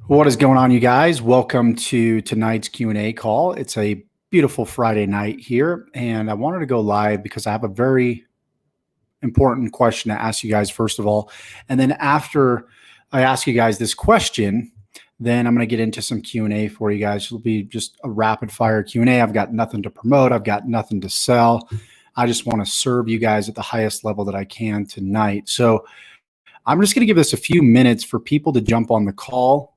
What is going on, you guys? Welcome to tonight's Q&A call. It's a beautiful Friday night here, and I wanted to go live because I have a very important question to ask you guys, first of all. And then after I ask you guys this question, then I'm going to get into some Q&A for you guys. It'll be just a rapid fire Q&A. I've got nothing to promote. I've got nothing to sell. I just want to serve you guys at the highest level that I can tonight. So I'm just going to give this a few minutes for people to jump on the call,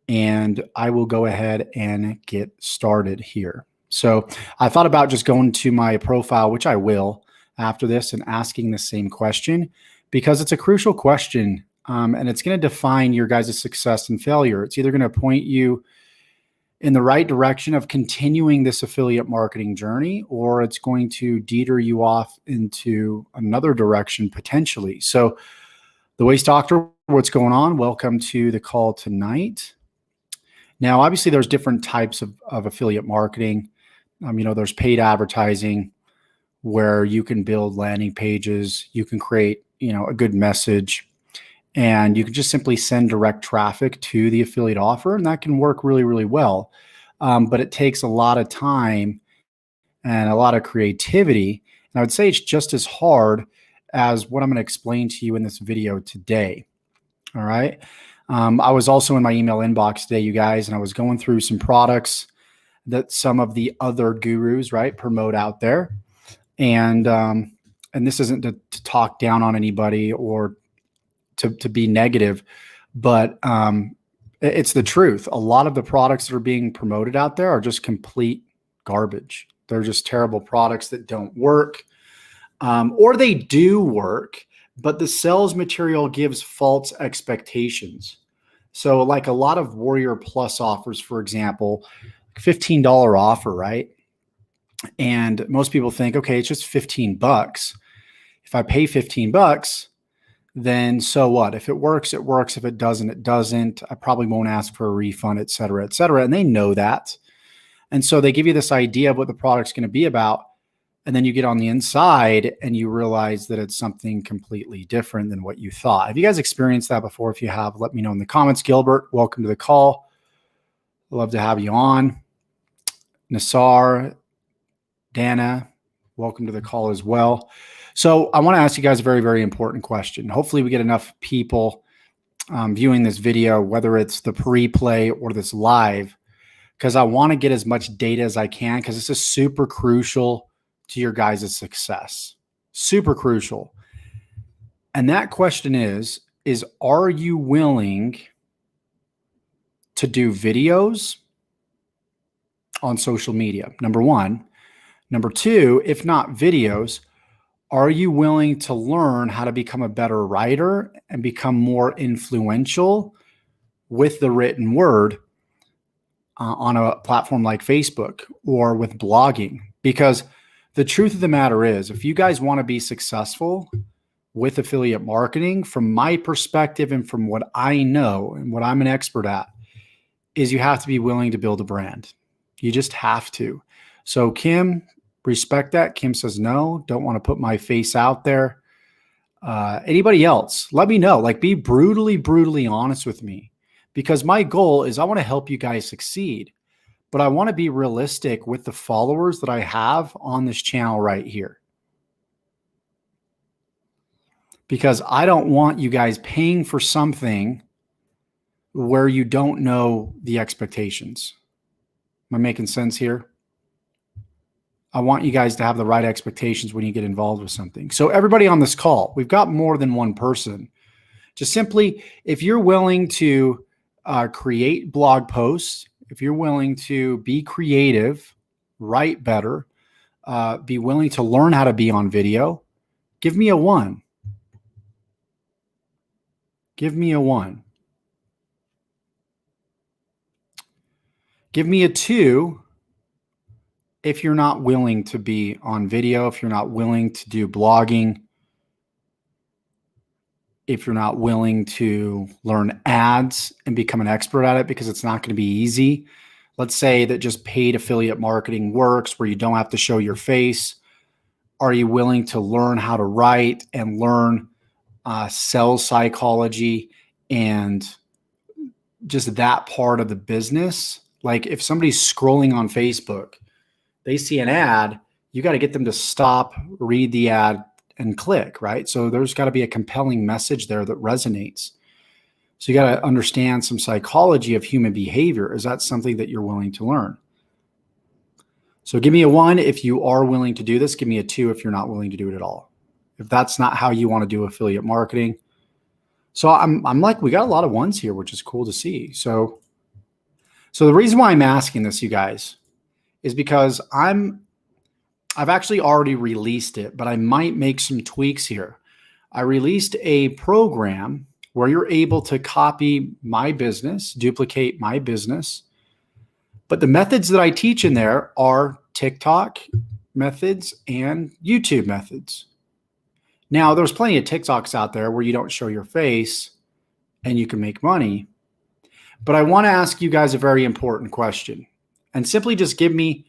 and I will go ahead and get started here. So I thought about just going to my profile, which I will after this, and asking the same question because it's a crucial question, and it's going to define your guys' success and failure. It's either going to point you in the right direction of continuing this affiliate marketing journey, or it's going to deter you off into another direction potentially. So the Waste Doctor, what's going on? Welcome to the call tonight. Now, obviously, there's different types of affiliate marketing. There's paid advertising where you can build landing pages, you can create, a good message, and you can just simply send direct traffic to the affiliate offer, and that can work really, really well. But it takes a lot of time and a lot of creativity. And I would say it's just as hard as what I'm going to explain to you in this video today. All right. I was also in my email inbox today, you guys, and I was going through some products that some of the other gurus, right, promote out there. And this isn't to talk down on anybody or to be negative, but it's the truth. A lot of the products that are being promoted out there are just complete garbage. They're just terrible products that don't work, or they do work, but the sales material gives false expectations. So like a lot of Warrior Plus offers, for example, $15 offer, right? And most people think, okay, it's just 15 bucks. If I pay 15 bucks, then so what? If it works, it works. If it doesn't, it doesn't. I probably won't ask for a refund, et cetera, et cetera. And they know that. And so they give you this idea of what the product's going to be about. And then you get on the inside and you realize that it's something completely different than what you thought. Have you guys experienced that before? If you have, let me know in the comments. Gilbert, welcome to the call. I'd love to have you on. Nassar, Dana, welcome to the call as well. So I want to ask you guys a very, very important question. Hopefully we get enough people viewing this video, whether it's the pre-play or this live, because I want to get as much data as I can, because this is super crucial to your guys' success. Super crucial. And that question is are you willing to do videos on social media? Number one. Number two, if not videos, are you willing to learn how to become a better writer and become more influential with the written word on a platform like Facebook or with blogging? Because the truth of the matter is, if you guys want to be successful with affiliate marketing, from my perspective and from what I know and what I'm an expert at, is you have to be willing to build a brand. You just have to. So Kim, respect that. Kim says no, don't want to put my face out there. Anybody else, let me know. Like, be brutally, brutally honest with me, because my goal is I want to help you guys succeed. But I want to be realistic with the followers that I have on this channel right here, because I don't want you guys paying for something where you don't know the expectations. Am I making sense here? I want you guys to have the right expectations when you get involved with something. So everybody on this call, we've got more than one person. Just simply, if you're willing to create blog posts, if you're willing to be creative, write better, be willing to learn how to be on video, give me a 1. Give me a 1. Give me a 2 if you're not willing to be on video, if you're not willing to do blogging, if you're not willing to learn ads and become an expert at it, because it's not going to be easy. Let's say that just paid affiliate marketing works where you don't have to show your face. Are you willing to learn how to write and learn sales psychology and just that part of the business. Like if somebody's scrolling on Facebook, they see an ad, you got to get them to stop, read the ad, and click, right? So there's got to be a compelling message there that resonates. So you got to understand some psychology of human behavior. Is that something that you're willing to learn? So give me a 1 if you are willing to do this. Give me a 2 if you're not willing to do it at all. If that's not how you want to do affiliate marketing. So I'm like, we got a lot of 1s here, which is cool to see. So the reason why I'm asking this, you guys, is because I've actually already released it, but I might make some tweaks here. I released a program where you're able to copy my business, duplicate my business. But the methods that I teach in there are TikTok methods and YouTube methods. Now, there's plenty of TikToks out there where you don't show your face and you can make money. But I want to ask you guys a very important question. And simply just give me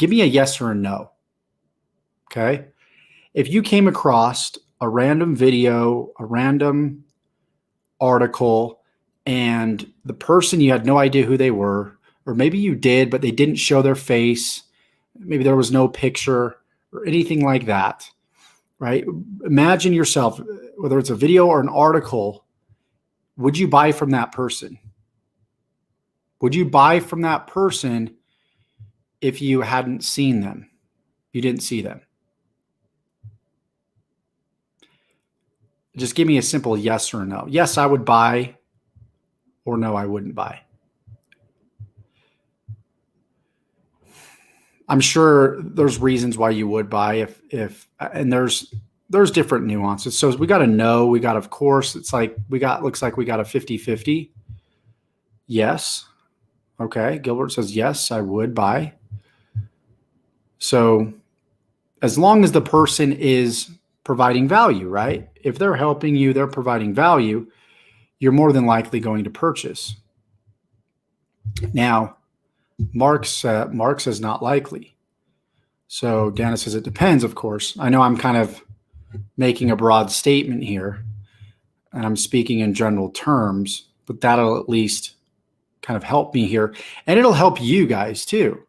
a yes or a no. Okay? If you came across a random video, a random article, and the person, you had no idea who they were, or maybe you did, but they didn't show their face, maybe there was no picture or anything like that, right? Imagine yourself, whether it's a video or an article, would you buy from that person? Would you buy from that person if you hadn't seen them? You didn't see them. Just give me a simple yes or no. Yes, I would buy, or no, I wouldn't buy. I'm sure there's reasons why you would buy and there's different nuances. So we got a no, we got, of course, it's like looks like we got a 50-50. Yes. Okay. Gilbert says, yes, I would buy. So as long as the person is providing value, right? If they're helping you, they're providing value, you're more than likely going to purchase. Now, Mark says not likely. So Dana says it depends, of course. I know I'm kind of making a broad statement here, and I'm speaking in general terms, but that'll at least kind of help me here. And it'll help you guys too.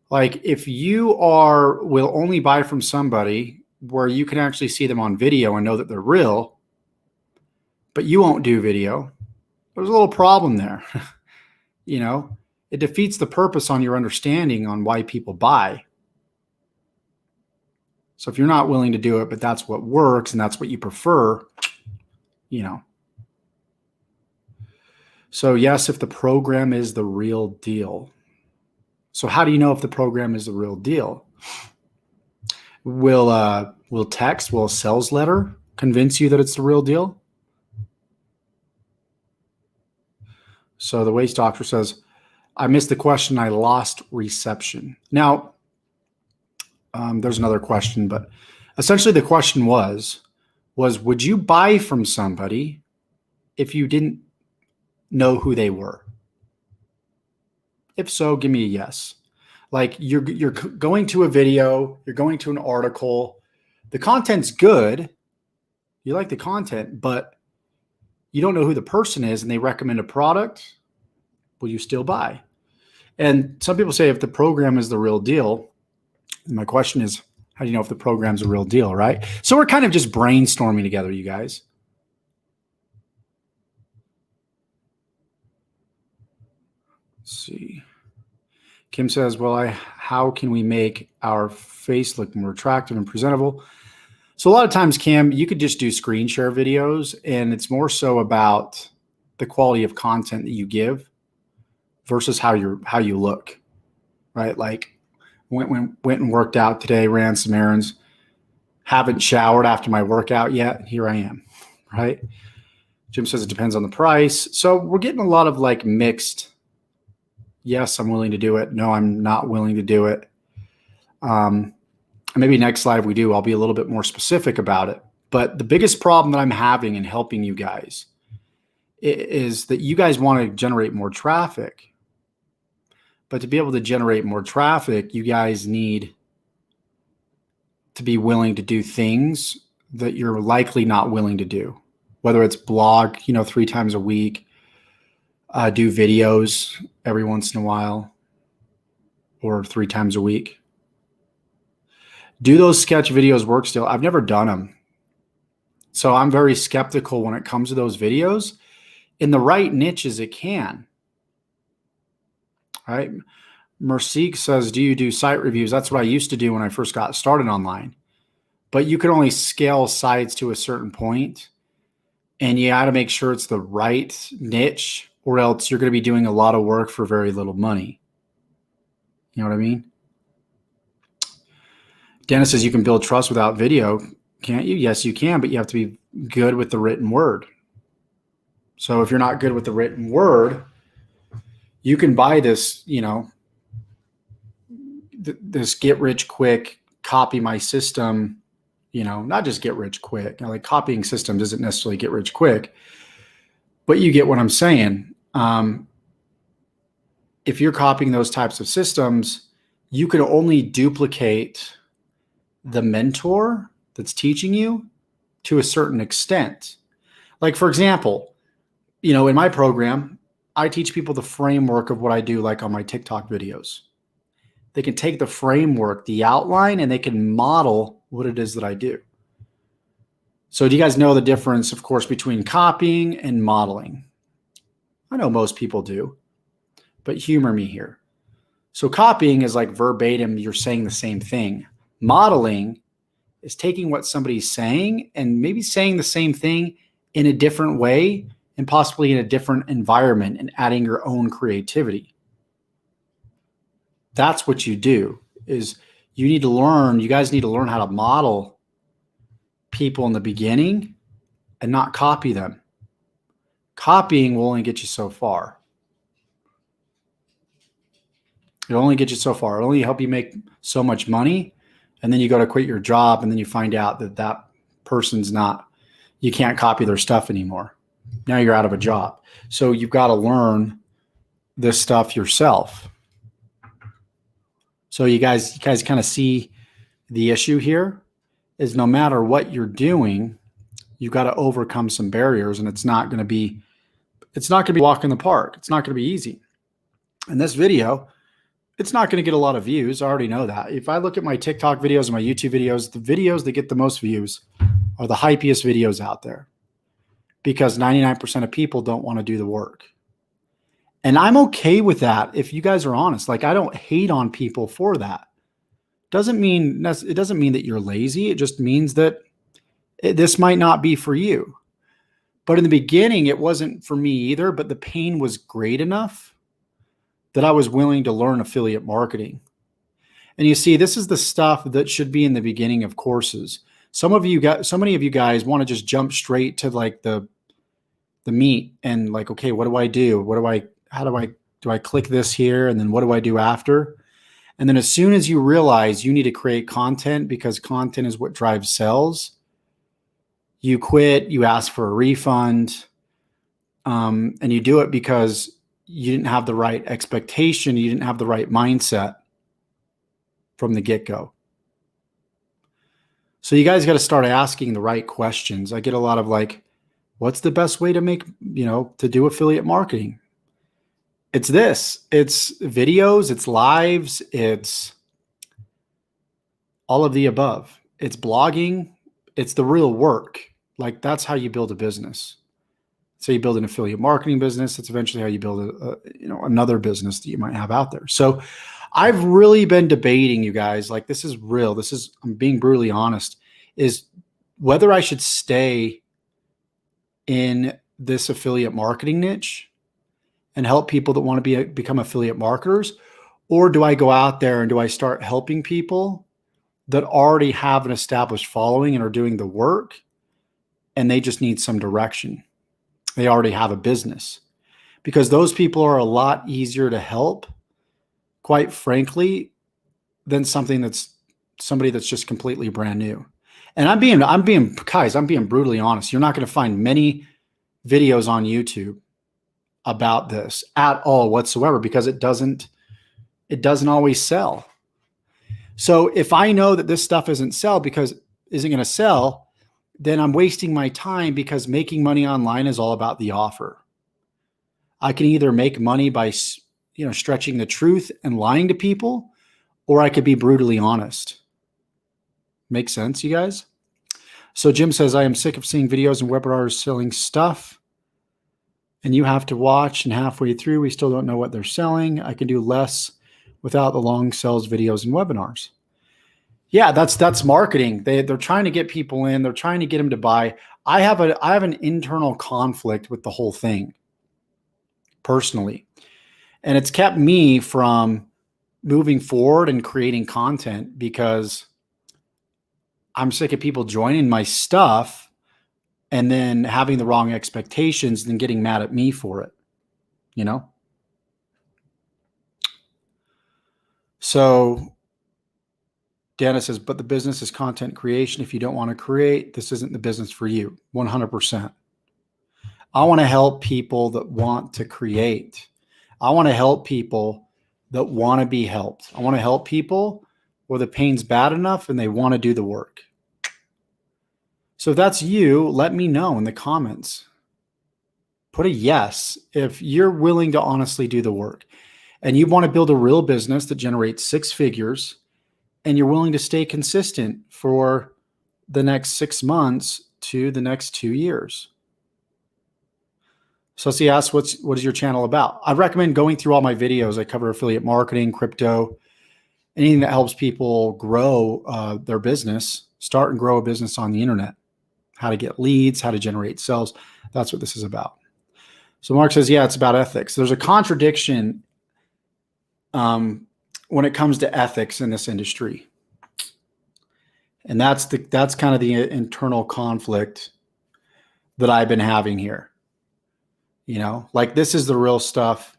Like if you will only buy from somebody where you can actually see them on video and know that they're real, but you won't do video, there's a little problem there. You know, it defeats the purpose on your understanding on why people buy. So if you're not willing to do it, but that's what works and that's what you prefer, you know. So yes, if the program is the real deal. So how do you know if the program is the real deal? Will text, will a sales letter convince you that it's the real deal? So the Waste Doctor says, I missed the question. I lost reception. Now, there's another question, but essentially the question was would you buy from somebody if you didn't know who they were? If so, give me a yes. Like you're going to a video, you're going to an article, the content's good, you like the content, but you don't know who the person is and they recommend a product, will you still buy? And some people say if the program is the real deal, my question is, how do you know if the program's a real deal, right? So we're kind of just brainstorming together, you guys. Let's see. Kim says, well, how can we make our face look more attractive and presentable? So a lot of times, Kim, you could just do screen share videos, and it's more so about the quality of content that you give versus how you look, right? Like went and worked out today, ran some errands, haven't showered after my workout yet. Here I am, right? Jim says it depends on the price. So we're getting a lot of like mixed, yes, I'm willing to do it. No, I'm not willing to do it. Maybe next live we do, I'll be a little bit more specific about it. But the biggest problem that I'm having in helping you guys is that you guys want to generate more traffic. But to be able to generate more traffic, you guys need to be willing to do things that you're likely not willing to do, whether it's blog, 3 times a week, do videos every once in a while or 3 times a week. Do those sketch videos work still? I've never done them. So I'm very skeptical when it comes to those videos. In the right niches, it can. All right. Merceek says, do you do site reviews? That's what I used to do when I first got started online. But you can only scale sites to a certain point, and you got to make sure it's the right niche, or else you're going to be doing a lot of work for very little money. You know what I mean? Dennis says you can build trust without video. Can't you? Yes, you can, but you have to be good with the written word. So if you're not good with the written word, you can buy this, this get rich quick, copy my system, not just get rich quick. Like copying system doesn't necessarily get rich quick, but you get what I'm saying. If you're copying those types of systems, you can only duplicate the mentor that's teaching you to a certain extent. Like, for example, in my program, I teach people the framework of what I do, like on my TikTok videos. They can take the framework, the outline, and they can model what it is that I do. So do you guys know the difference, of course, between copying and modeling? I know most people do, but humor me here. So copying is like verbatim, you're saying the same thing. Modeling is taking what somebody's saying and maybe saying the same thing in a different way and possibly in a different environment and adding your own creativity. That's what you do. Is you guys need to learn how to model people in the beginning and not copy them. Copying will only get you so far. It'll only get you so far. It'll only help you make so much money. And then you go to quit your job and then you find out that person's you can't copy their stuff anymore. Now you're out of a job. So you've got to learn this stuff yourself. So you guys kind of see the issue here is no matter what you're doing, you've got to overcome some barriers, and it's not going to be a walk in the park. It's not going to be easy. And this video, it's not going to get a lot of views. I already know that. If I look at my TikTok videos and my YouTube videos, the videos that get the most views are the hypiest videos out there because 99% of people don't want to do the work. And I'm okay with that if you guys are honest. Like, I don't hate on people for that. It doesn't mean that you're lazy. It just means that this might not be for you. But in the beginning, it wasn't for me either, but the pain was great enough that I was willing to learn affiliate marketing. And you see, this is the stuff that should be in the beginning of courses. So many of you guys want to just jump straight to like the meat and like, okay, what do I do? Do I click this here? And then what do I do after? And then as soon as you realize you need to create content because content is what drives sales, you quit, you ask for a refund, and you do it because you didn't have the right expectation. You didn't have the right mindset from the get-go. So you guys got to start asking the right questions. I get a lot of like, what's the best way to to do affiliate marketing? It's videos, it's lives, it's all of the above. It's blogging, it's the real work. Like, that's how you build a business. So you build an affiliate marketing business. It's eventually how you build another business that you might have out there. So I've really been debating, you guys, like, this is real. I'm being brutally honest, is whether I should stay in this affiliate marketing niche and help people that want to become affiliate marketers, or do I go out there and do I start helping people that already have an established following and are doing the work and they just need some direction? They already have a business, because those people are a lot easier to help, quite frankly, than somebody that's just completely brand new. And I'm being brutally honest. You're not going to find many videos on YouTube about this at all whatsoever, because it doesn't always sell. So if I know that this stuff isn't going to sell, then I'm wasting my time, because making money online is all about the offer. I can either make money by, stretching the truth and lying to people, or I could be brutally honest. Makes sense, you guys? So Jim says, I am sick of seeing videos and webinars selling stuff, and you have to watch, and halfway through, we still don't know what they're selling. I can do less without the long sales videos and webinars. Yeah, that's marketing. They're trying to get people in. They're trying to get them to buy. I have an internal conflict with the whole thing personally, and it's kept me from moving forward and creating content because I'm sick of people joining my stuff and then having the wrong expectations and then getting mad at me for it, So Dana says, but the business is content creation. If you don't want to create, this isn't the business for you. 100%. I want to help people that want to create. I want to help people that want to be helped. I want to help people where the pain's bad enough and they want to do the work. So if that's you, let me know in the comments. Put a yes if you're willing to honestly do the work and you want to build a real business that generates 6 figures and you're willing to stay consistent for the next 6 months to the next 2 years. So she asks, what is your channel about? I recommend going through all my videos. I cover affiliate marketing, crypto, anything that helps people grow their business, start and grow a business on the internet, how to get leads, how to generate sales. That's what this is about. So Mark says, yeah, it's about ethics. There's a contradiction when it comes to ethics in this industry. And that's kind of the internal conflict that I've been having here. Like this is the real stuff.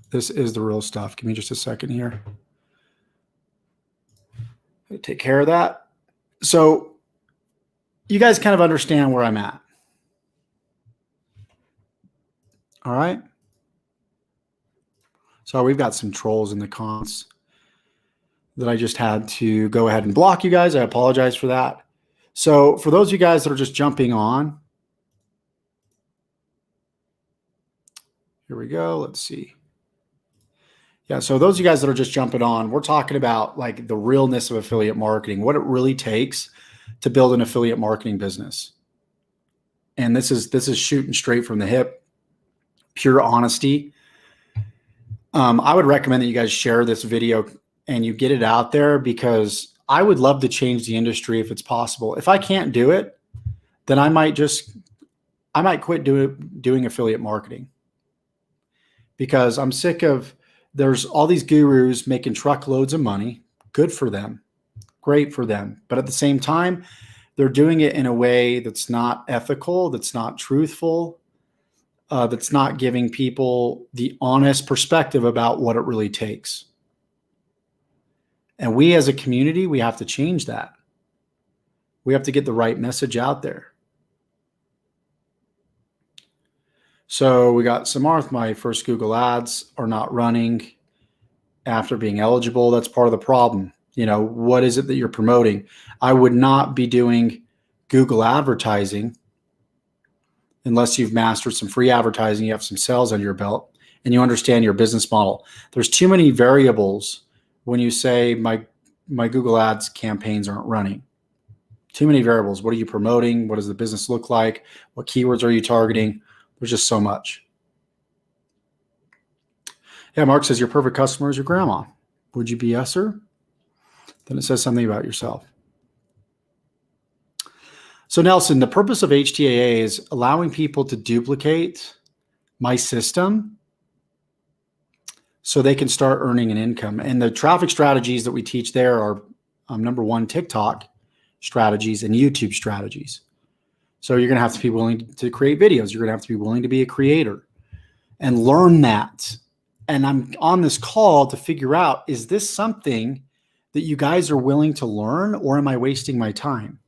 This is the real stuff. Give me just a second here. Take care of that. So you guys kind of understand where I'm at. All right. So we've got some trolls in the comments that I just had to go ahead and block you guys. I apologize for that. So for those of you guys that are just jumping on, here we go. Let's see. Yeah, so those of you guys that are just jumping on, we're talking about like the realness of affiliate marketing, what it really takes to build an affiliate marketing business. And this is shooting straight from the hip, pure honesty. I would recommend that you guys share this video and you get it out there because I would love to change the industry if it's possible. If I can't do it, then I might quit doing affiliate marketing because I'm sick of there's all these gurus making truckloads of money. Good for them. Great for them. But at the same time, they're doing it in a way that's not ethical, that's not truthful, that's not giving people the honest perspective about what it really takes. And we as a community, we have to change that. We have to get the right message out there. So we got Samarth, my first Google ads are not running after being eligible. That's part of the problem. What is it that you're promoting? I would not be doing Google advertising unless you've mastered some free advertising, you have some sales under your belt, and you understand your business model. There's too many variables when you say my Google ads campaigns aren't running. Too many variables. What are you promoting? What does the business look like? What keywords are you targeting? There's just so much. Yeah, Mark says your perfect customer is your grandma. Would you be yes, sir? Then it says something about yourself. So Nelson, the purpose of HTAA is allowing people to duplicate my system so they can start earning an income. And the traffic strategies that we teach there are number one, TikTok strategies and YouTube strategies. So you're going to have to be willing to create videos. You're going to have to be willing to be a creator and learn that. And I'm on this call to figure out, is this something that you guys are willing to learn, or am I wasting my time?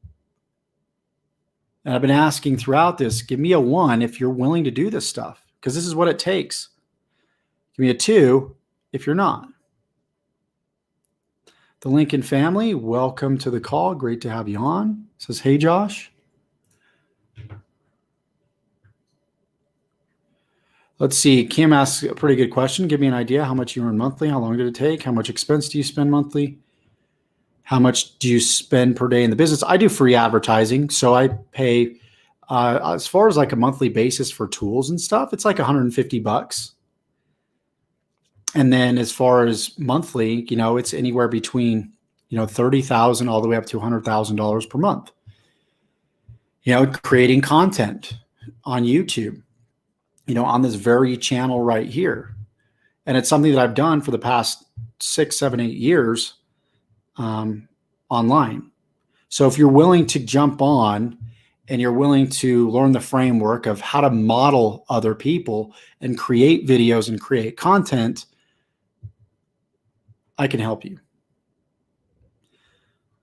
And I've been asking throughout this, give me a 1 if you're willing to do this stuff, because this is what it takes. Give me a 2 if you're not. The Lincoln family, welcome to the call. Great to have you on. Says, hey, Josh. Let's see. Kim asks a pretty good question. Give me an idea how much you earn monthly. How long did it take? How much expense do you spend monthly? How much do you spend per day in the business? I do free advertising. So I pay, as far as like a monthly basis for tools and stuff, it's like $150. And then as far as monthly, it's anywhere between, $30,000 all the way up to $100,000 per month. Creating content on YouTube, on this very channel right here. And it's something that I've done for the past 6, 7, 8 years online. So if you're willing to jump on and you're willing to learn the framework of how to model other people and create videos and create content, I can help you.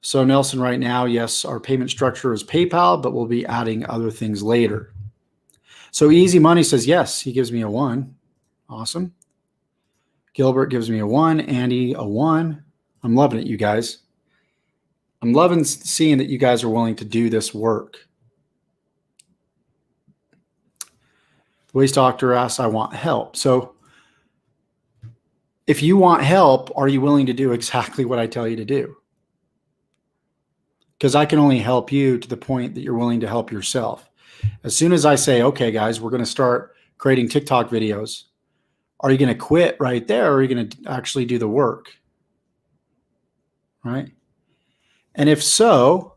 So Nelson, right now, yes, our payment structure is PayPal, but we'll be adding other things later. So Easy Money says, yes, he gives me a 1. Awesome. Gilbert gives me a 1. Andy, a 1. I'm loving it, you guys. I'm loving seeing that you guys are willing to do this work. The Waste Doctor asks, I want help. So if you want help, are you willing to do exactly what I tell you to do? Because I can only help you to the point that you're willing to help yourself. As soon as I say, okay, guys, we're going to start creating TikTok videos, are you going to quit right there, or are you going to actually do the work? Right? And if so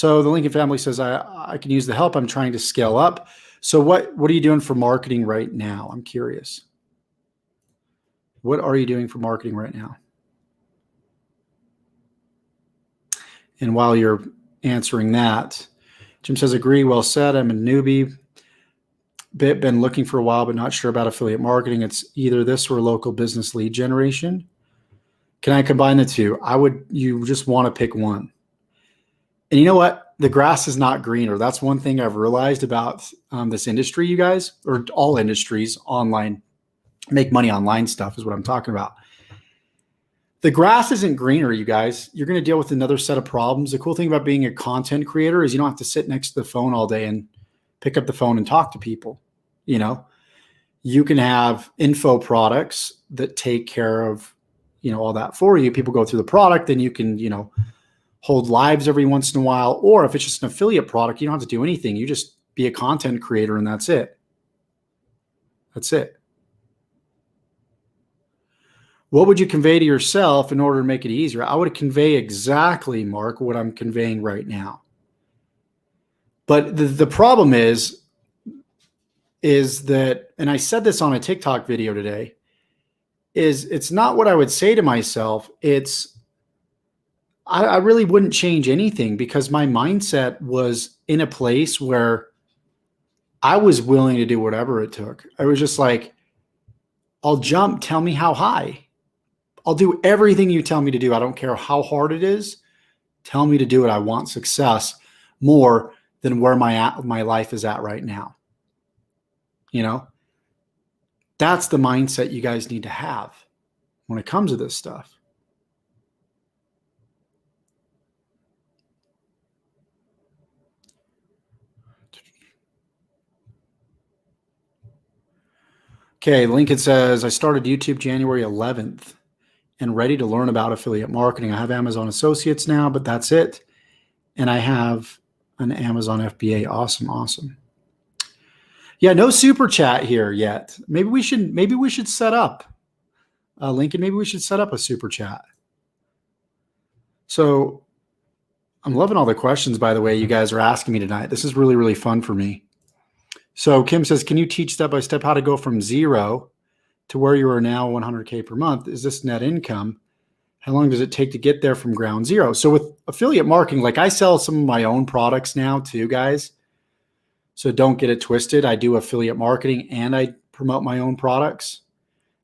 the Lincoln family says, I can use the help. I'm trying to scale up. So what are you doing for marketing right now? I'm curious. What are you doing for marketing right now? And while you're answering that, Jim says, agree, well said. I'm a newbie. Been looking for a while, but not sure about affiliate marketing. It's either this or local business lead generation. Can I combine the two? You just want to pick one. And you know what? The grass is not greener. That's one thing I've realized about this industry, you guys, or all industries, online, make money online stuff is what I'm talking about. The grass isn't greener, you guys. You're going to deal with another set of problems. The cool thing about being a content creator is you don't have to sit next to the phone all day and pick up the phone and talk to people. You can have info products that take care of, all that for you. People go through the product, then you can, hold lives every once in a while. Or if it's just an affiliate product, you don't have to do anything. You just be a content creator and that's it. That's it. What would you convey to yourself in order to make it easier? I would convey exactly, Mark, what I'm conveying right now. But the problem is that, and I said this on a TikTok video today, it's not what I would say to myself. I really wouldn't change anything because my mindset was in a place where I was willing to do whatever it took. I was just like, I'll jump, tell me how high. I'll do everything you tell me to do. I don't care how hard it is. Tell me to do it. I want success more than where my life is at right now. That's the mindset you guys need to have when it comes to this stuff. Okay, Lincoln says, I started YouTube January 11th. And ready to learn about affiliate marketing. I have Amazon Associates now, but that's it. And I have an Amazon FBA. Awesome. Yeah, no super chat here yet. Maybe we should set up, Lincoln, maybe we should set up a super chat. So I'm loving all the questions, by the way, you guys are asking me tonight. This is really, really fun for me. So Kim says, can you teach step-by-step how to go from 0 to where you are now, 100K per month? Is this net income? How long does it take to get there from ground zero? So with affiliate marketing, like I sell some of my own products now too, guys. So don't get it twisted. I do affiliate marketing and I promote my own products.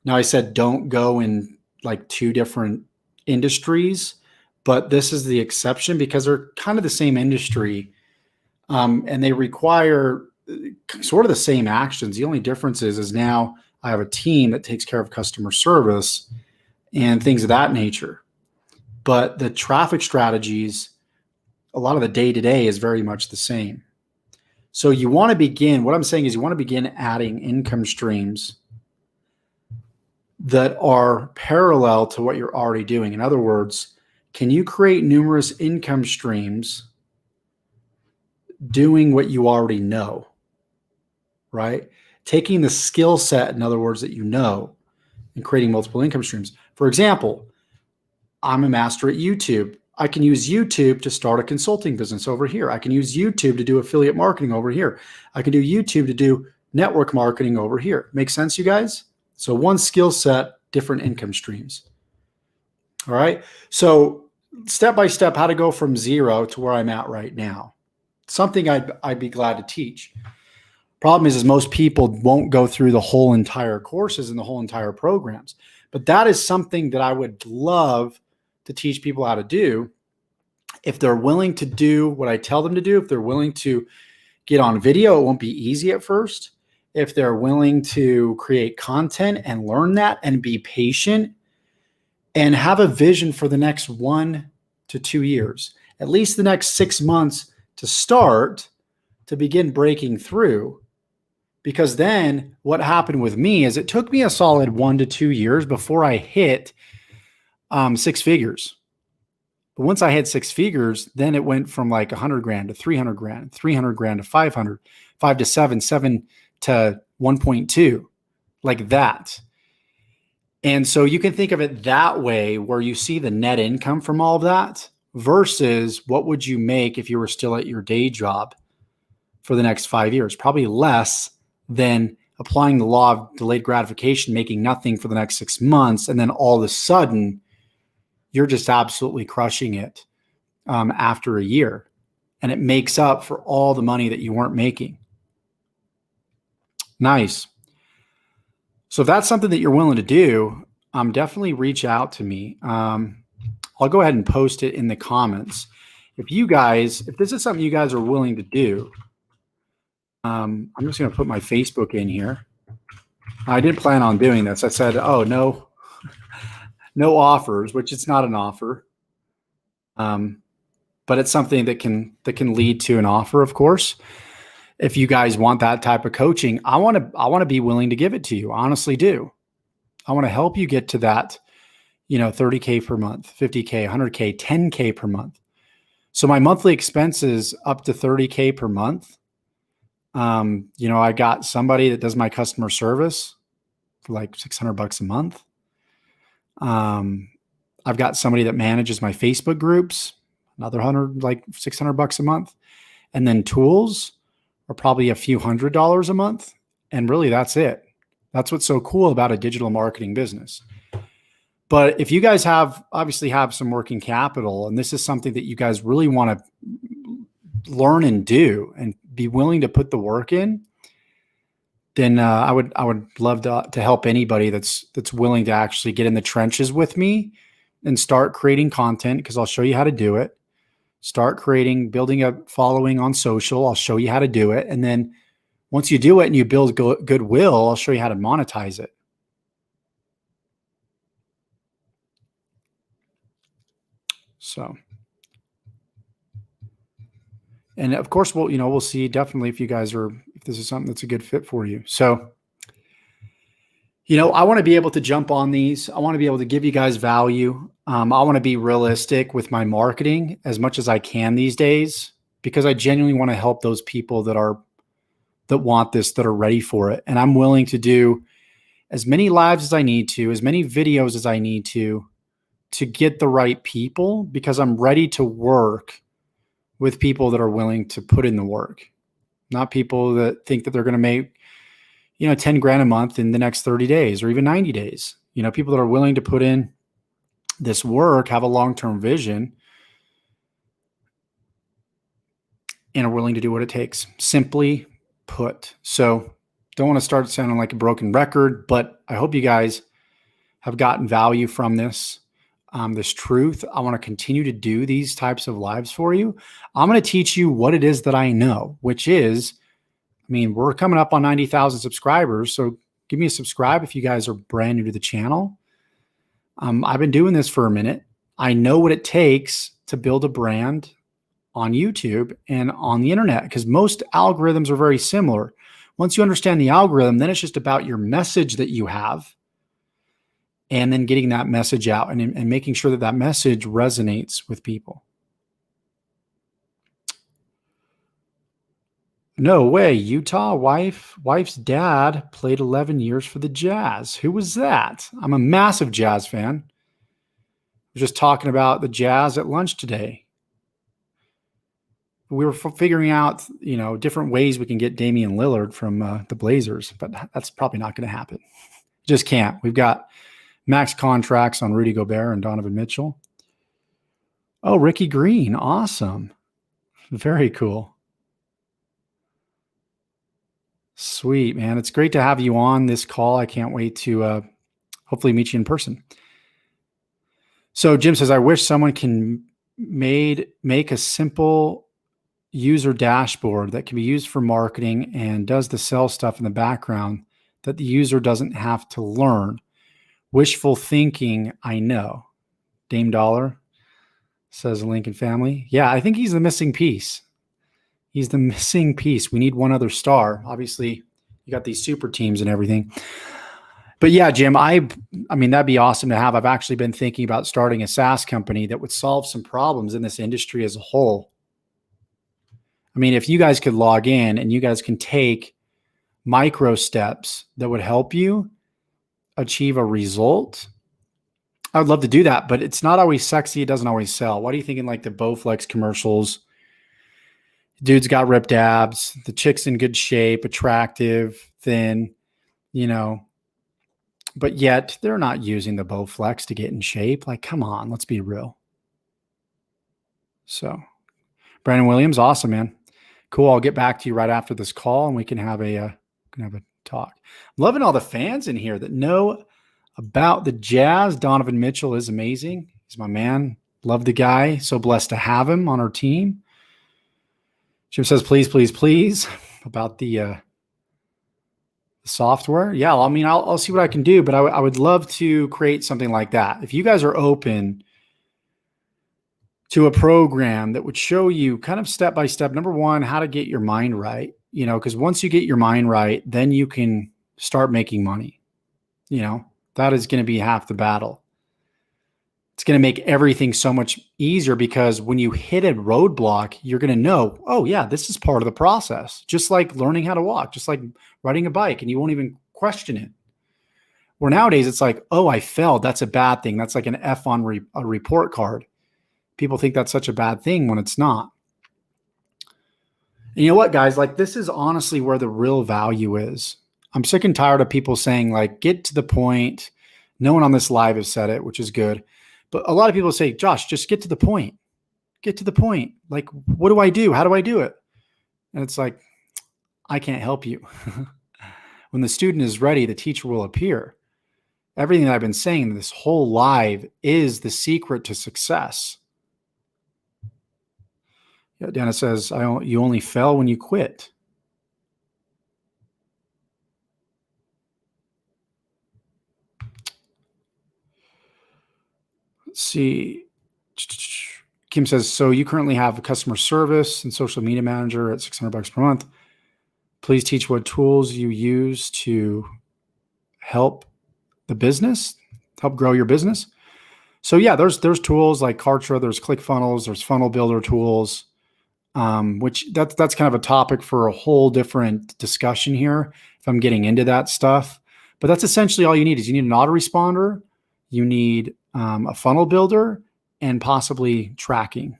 Now I said, don't go in like 2 different industries, but this is the exception because they're kind of the same industry. And they require sort of the same actions. The only difference is now I have a team that takes care of customer service and things of that nature. But the traffic strategies, a lot of the day-to-day is very much the same. So you want to begin, what I'm saying is you want to begin adding income streams that are parallel to what you're already doing. In other words, can you create numerous income streams doing what you already know, right? Taking the skill set, in other words, that you know, and creating multiple income streams. For example, I'm a master at YouTube. I can use YouTube to start a consulting business over here. I can use YouTube to do affiliate marketing over here. I can do YouTube to do network marketing over here. Make sense, you guys? So one skill set, different income streams. All right. So step by step, how to go from 0 to where I'm at right now. Something I'd be glad to teach. Problem is most people won't go through the whole entire courses and the whole entire programs. But that is something that I would love to teach people how to do. If they're willing to do what I tell them to do, if they're willing to get on video, it won't be easy at first. If they're willing to create content and learn that and be patient and have a vision for the next 1 to 2 years, at least the next 6 months to start, to begin breaking through. Because then what happened with me is it took me a solid 1 to 2 years before I hit 6 figures. But once I had 6 figures, then it went from like 100 grand to 300 grand, 300 grand to 500, 5 to 7, 7 to 1.2, like that. And so you can think of it that way, where you see the net income from all of that versus what would you make if you were still at your day job for the next 5 years? Probably less than applying the law of delayed gratification, making nothing for the next 6 months. And then all of a sudden you're just absolutely crushing it after a year. And it makes up for all the money that you weren't making. Nice. So if that's something that you're willing to do, definitely reach out to me. I'll go ahead and post it in the comments. If this is something you guys are willing to do, I'm just going to put my Facebook in here. I didn't plan on doing this. I said, oh, no offers, which it's not an offer. But it's something that can lead to an offer, of course. If you guys want that type of coaching, I want to be willing to give it to you. Honestly do. I want to help you get to that, 30K per month, 50K, 100K, 10K per month. So my monthly expenses up to 30K per month. I got somebody that does my customer service for like $600 a month. I've got somebody that manages my Facebook groups, another $600 a month. And then tools are probably a few $100s a month. And really that's it. That's what's so cool about a digital marketing business. But if you guys obviously have some working capital, and this is something that you guys really want to learn and do and be willing to put the work in, then I would love to help anybody that's willing to actually get in the trenches with me and start creating content, because I'll show you how to do it. Start building a following on social. I'll show you how to do it. And then once you do it and you build goodwill, I'll show you how to monetize it. So, and of course, we'll see definitely if this is something that's a good fit for you. So, I want to be able to jump on these. I want to be able to give you guys value. I want to be realistic with my marketing as much as I can these days, because I genuinely want to help those people that want this, that are ready for it. And I'm willing to do as many lives as I need to, as many videos as I need to get the right people, because I'm ready to work with people that are willing to put in the work, not people that think that they're going to make, 10 grand a month in the next 30 days or even 90 days. People that are willing to put in this work, have a long-term vision, and are willing to do what it takes. Simply put. So don't want to start sounding like a broken record, but I hope you guys have gotten value from this truth. I want to continue to do these types of lives for you. I'm going to teach you what it is that I know, which is, we're coming up on 90,000 subscribers. So give me a subscribe if you guys are brand new to the channel. I've been doing this for a minute. I know what it takes to build a brand on YouTube and on the internet, because most algorithms are very similar. Once you understand the algorithm, then it's just about your message that you have and then getting that message out and making sure that that message resonates with people. No way. Utah wife's dad played 11 years for the Jazz. Who was that? I'm a massive Jazz fan. I was just talking about the Jazz at lunch today. We were figuring out, different ways we can get Damian Lillard from the Blazers, but that's probably not going to happen. Just can't. We've got max contracts on Rudy Gobert and Donovan Mitchell. Oh, Ricky Green. Awesome. Very cool. Sweet, man. It's great to have you on this call. I can't wait to hopefully meet you in person. So Jim says, I wish someone can make a simple user dashboard that can be used for marketing and does the sell stuff in the background that the user doesn't have to learn. Wishful thinking, I know. Dame Dollar says Lincoln family. Yeah, I think he's the missing piece. He's the missing piece. We need one other star. Obviously, you got these super teams and everything. But yeah, Jim, I mean, that'd be awesome to have. I've actually been thinking about starting a SaaS company that would solve some problems in this industry as a whole. I mean, if you guys could log in and you guys can take micro steps that would help you achieve a result, I would love to do that, but it's not always sexy. It doesn't always sell. What are you thinking, like the Bowflex commercials? Dude's got ripped abs, the chick's in good shape, attractive, thin, but yet they're not using the Bowflex to get in shape. Like, come on, let's be real. So Brandon Williams, awesome, man. Cool. I'll get back to you right after this call and we can have a talk. I'm loving all the fans in here that know about the Jazz. Donovan Mitchell is amazing. He's my man. Love the guy. So blessed to have him on our team. Jim says, please, please, please, about the software. Yeah, I mean, I'll see what I can do, but I would love to create something like that. If you guys are open to a program that would show you kind of step by step, number one, how to get your mind right, because once you get your mind right, then you can start making money. That is going to be half the battle. It's going to make everything so much easier because when you hit a roadblock, you're going to know, oh yeah, this is part of the process. Just like learning how to walk, just like riding a bike, and you won't even question it. Where nowadays it's like, oh, I failed. That's a bad thing. That's like an F on a report card. People think that's such a bad thing when it's not. And you know what, guys? Like, this is honestly where the real value is. I'm sick and tired of people saying, like, get to the point. No one on this live has said it, which is good. But a lot of people say, Josh, just get to the point. Get to the point. Like, what do I do? How do I do it? And it's like, I can't help you. When the student is ready, the teacher will appear. Everything that I've been saying this whole live is the secret to success. Yeah, Dennis says, you only fail when you quit. Let's see. Kim says, so you currently have a customer service and social media manager at $600 per month. Please teach what tools you use to help the business, help grow your business. So yeah, there's tools like Kartra, there's ClickFunnels, there's funnel builder tools, which that's kind of a topic for a whole different discussion here if I'm getting into that stuff. But that's essentially all you need is you need an autoresponder, you need a funnel builder, and possibly tracking.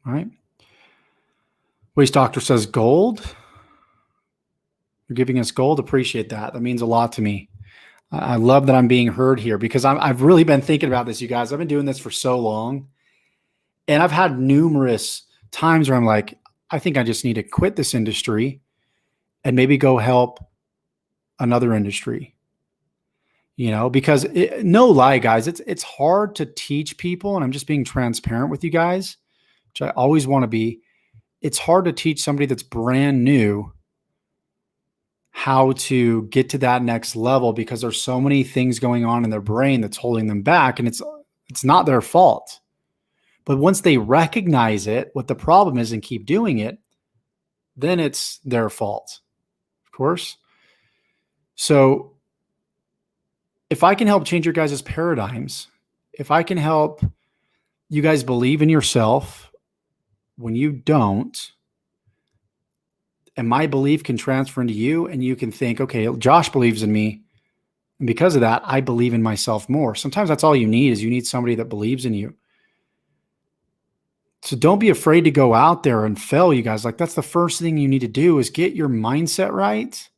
All right. Waste Doctor says gold. You're giving us gold. Appreciate that. That means a lot to me. I love that I'm being heard here because I've really been thinking about this, you guys. I've been doing this for so long. And I've had numerous times where I'm like, I think I just need to quit this industry and maybe go help another industry. Because no lie, guys, it's hard to teach people, and I'm just being transparent with you guys, which I always want to be. It's hard to teach somebody that's brand new how to get to that next level because there's so many things going on in their brain that's holding them back, and it's not their fault. But once they recognize it, what the problem is, and keep doing it, then it's their fault, of course. So if I can help change your guys' paradigms, if I can help you guys believe in yourself when you don't, and my belief can transfer into you, and you can think, okay, Josh believes in me, and because of that, I believe in myself more. Sometimes that's all you need, is you need somebody that believes in you. So don't be afraid to go out there and fail, you guys. Like, that's the first thing you need to do, is get your mindset right.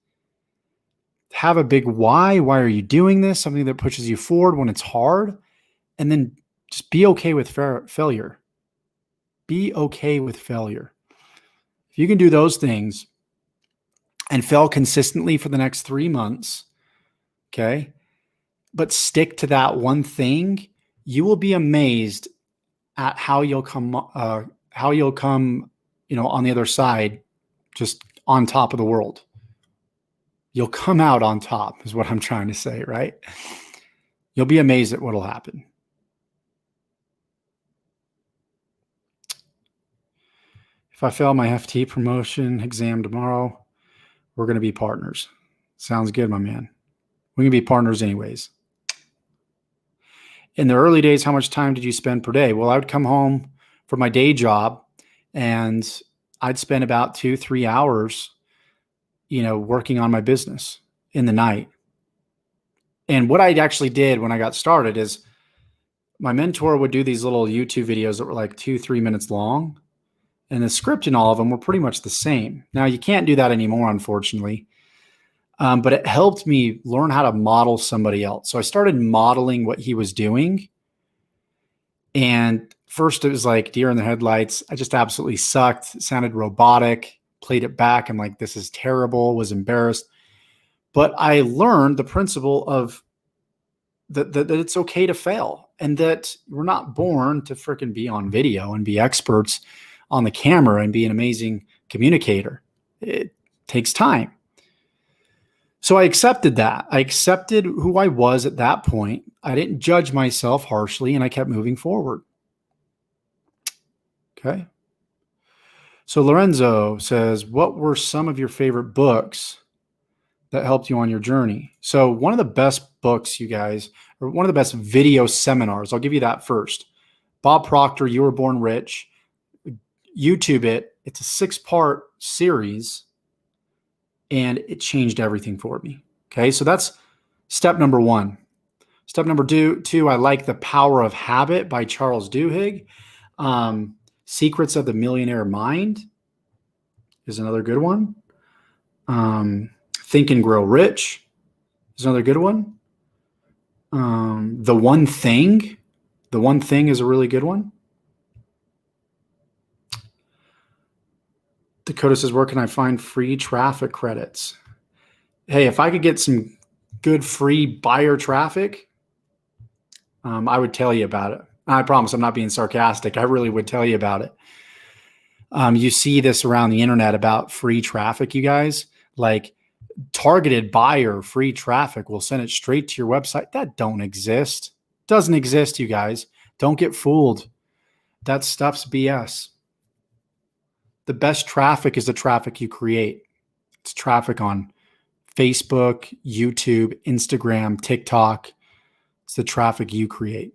Have a big why. Why are you doing this? Something that pushes you forward when it's hard. And then just be okay with failure. Be okay with failure. If you can do those things and fail consistently for the next 3 months, okay, but stick to that one thing, you will be amazed at how you'll come, on the other side, just on top of the world. You'll come out on top, is what I'm trying to say, right? You'll be amazed at what'll happen. If I fail my FT promotion exam tomorrow, we're going to be partners. Sounds good, my man. We're going to be partners anyways. In the early days, how much time did you spend per day? Well, I would come home from my day job and I'd spend about 2-3 hours, working on my business in the night. And what I actually did when I got started is my mentor would do these little YouTube videos that were like 2-3 minutes long. And the script in all of them were pretty much the same. Now, you can't do that anymore, unfortunately. But it helped me learn how to model somebody else. So I started modeling what he was doing. And first it was like deer in the headlights. I just absolutely sucked. It sounded robotic. Played it back. I'm like, this is terrible. Was embarrassed. But I learned the principle of that it's okay to fail, and that we're not born to freaking be on video and be experts on the camera and be an amazing communicator. It takes time. So I accepted that. I accepted who I was at that point. I didn't judge myself harshly, and I kept moving forward. Okay. So Lorenzo says, what were some of your favorite books that helped you on your journey? So one of the best books, you guys, or one of the best video seminars, I'll give you that first. Bob Proctor, You Were Born Rich. YouTube it. It's a 6-part series, and it changed everything for me. Okay, so that's step number 1. Step number two, I like The Power of Habit by Charles Duhigg. Secrets of the Millionaire Mind is another good one. Think and Grow Rich is another good one. The One Thing is a really good one. Dakota says, where can I find free traffic credits? Hey, if I could get some good free buyer traffic, I would tell you about it. I promise I'm not being sarcastic. I really would tell you about it. You see this around the internet about free traffic, you guys. Like, targeted buyer free traffic will send it straight to your website. That don't exist. Doesn't exist, you guys. Don't get fooled. That stuff's BS. The best traffic is the traffic you create. It's traffic on Facebook, YouTube, Instagram, TikTok. It's the traffic you create.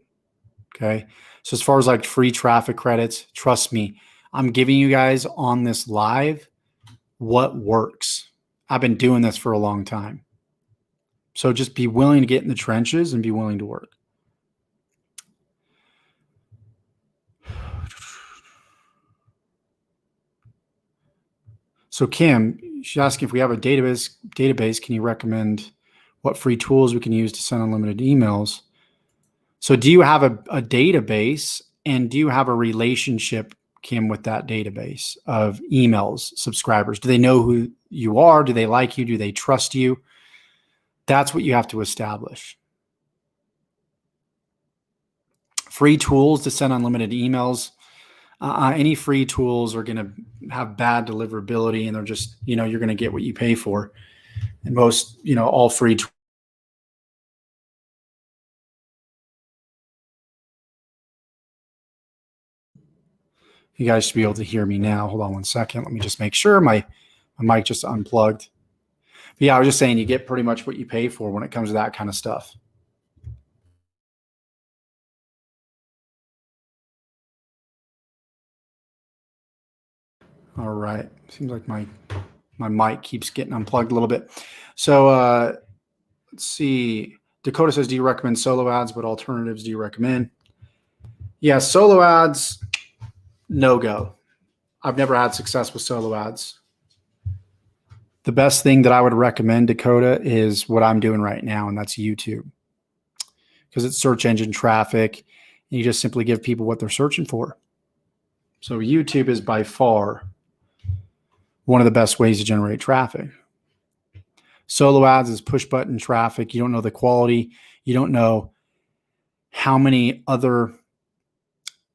Okay. So as far as like free traffic credits, trust me, I'm giving you guys on this live what works. I've been doing this for a long time. So just be willing to get in the trenches and be willing to work. So Kim, she's asking if we have a database, can you recommend what free tools we can use to send unlimited emails? So do you have a database, and do you have a relationship, Kim, with that database of emails, subscribers? Do they know who you are? Do they like you? Do they trust you? That's what you have to establish. Free tools to send unlimited emails. Any free tools are going to have bad deliverability, and they're just, you're going to get what you pay for. And most, all free tools You guys should be able to hear me now. Hold on one second. Let me just make sure my mic just unplugged. But yeah, I was just saying you get pretty much what you pay for when it comes to that kind of stuff. All right. Seems like my mic keeps getting unplugged a little bit. So let's see. Dakota says, do you recommend solo ads? What alternatives do you recommend? Yeah, solo ads, no go. I've never had success with solo ads. The best thing that I would recommend, Dakota, is what I'm doing right now, and that's YouTube. Because it's search engine traffic, and you just simply give people what they're searching for. So YouTube is by far one of the best ways to generate traffic. Solo ads is push button traffic. You don't know the quality. You don't know how many other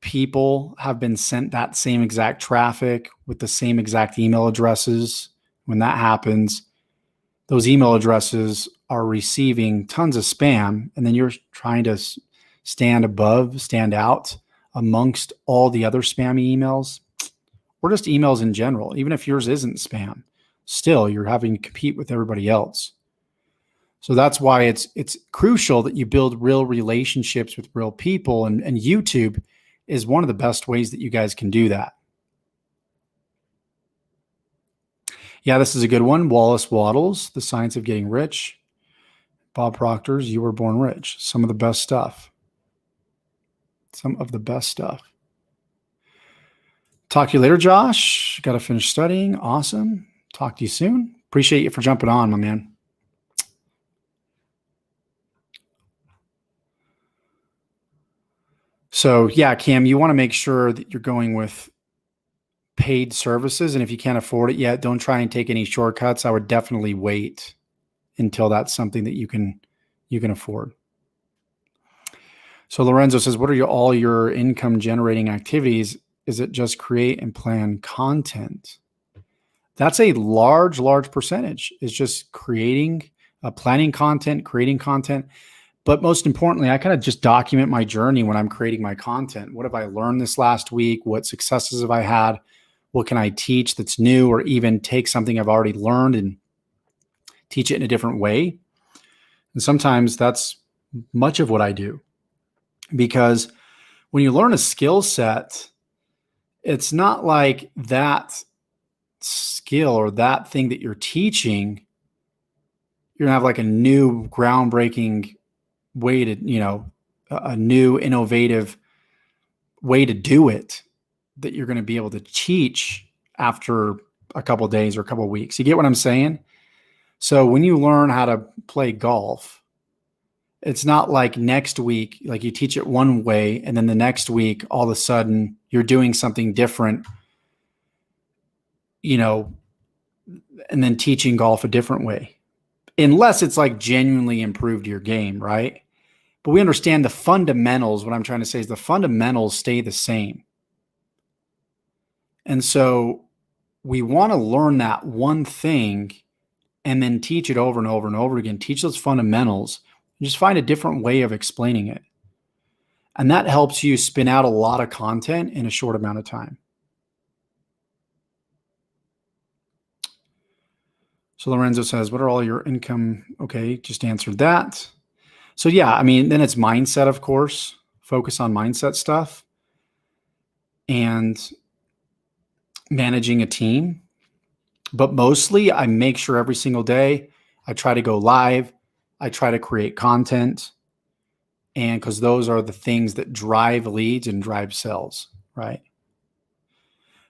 people have been sent that same exact traffic with the same exact email addresses. When that happens, those email addresses are receiving tons of spam, and then you're trying to stand out amongst all the other spammy emails, or just emails in general. Even if yours isn't spam, still you're having to compete with everybody else. So that's why it's crucial that you build real relationships with real people, and YouTube is one of the best ways that you guys can do that. Yeah, this is a good one. Wallace Waddles, The Science of Getting Rich. Bob Proctor's You Were Born Rich. Some of the best stuff. Some of the best stuff. Talk to you later, Josh. Got to finish studying. Awesome. Talk to you soon. Appreciate you for jumping on, my man. So yeah, Cam, you want to make sure that you're going with paid services. And if you can't afford it yet, don't try and take any shortcuts. I would definitely wait until that's something that you can afford. So Lorenzo says, what are all your income generating activities? Is it just create and plan content? That's a large percentage. Is just creating, planning content, creating content. But most importantly, I kind of just document my journey when I'm creating my content. What have I learned this last week? What successes have I had? What can I teach that's new, or even take something I've already learned and teach it in a different way? And sometimes that's much of what I do, because when you learn a skill set, it's not like that skill or that thing that you're teaching, you're gonna have like a new groundbreaking way to, a new innovative way to do it that you're going to be able to teach after a couple of days or a couple of weeks. You get what I'm saying? So when you learn how to play golf, it's not like next week, like you teach it one way, and then the next week, all of a sudden you're doing something different, and then teaching golf a different way, unless it's like genuinely improved your game, right? But we understand the fundamentals. What I'm trying to say is the fundamentals stay the same. And so we want to learn that one thing and then teach it over and over and over again. Teach those fundamentals and just find a different way of explaining it. And that helps you spin out a lot of content in a short amount of time. So Lorenzo says, what are all your income? Okay, just answered that. So yeah, then it's mindset, of course. Focus on mindset stuff and managing a team. But mostly I make sure every single day I try to go live. I try to create content. And because those are the things that drive leads and drive sales, right?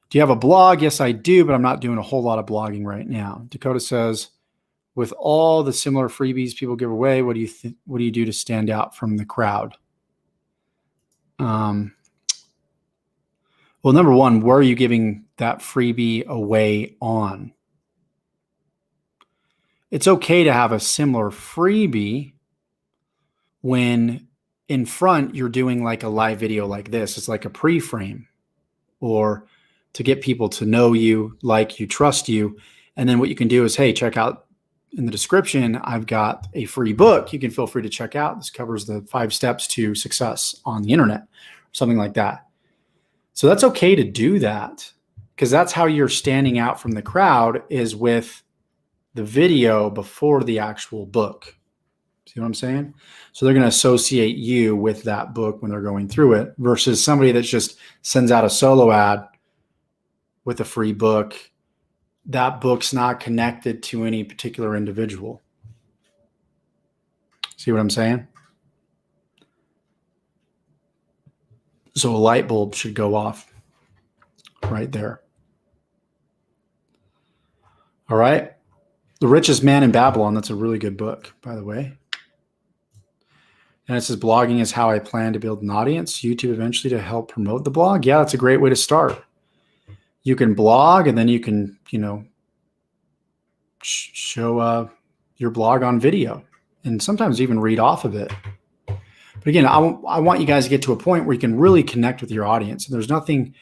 Do you have a blog? Yes, I do, but I'm not doing a whole lot of blogging right now. Dakota says, with all the similar freebies people give away, what do you do to stand out from the crowd? Well, number one, where are you giving that freebie away on? It's okay to have a similar freebie when in front you're doing like a live video like this. It's like a pre-frame, or to get people to know you, like you, trust you. And then what you can do is, hey, check out in the description, I've got a free book you can feel free to check out. This covers the 5 steps to success on the internet, something like that. So that's okay to do that, because that's how you're standing out from the crowd, is with the video before the actual book. See what I'm saying? So they're going to associate you with that book when they're going through it, versus somebody that just sends out a solo ad with a free book. That book's not connected to any particular individual. See what I'm saying? So a light bulb should go off right there. All right. The Richest Man in Babylon. That's a really good book, by the way. And it says, blogging is how I plan to build an audience. YouTube eventually to help promote the blog. Yeah, that's a great way to start. You can blog, and then you can, show your blog on video, and sometimes even read off of it. But again, I want you guys to get to a point where you can really connect with your audience. And there's nothing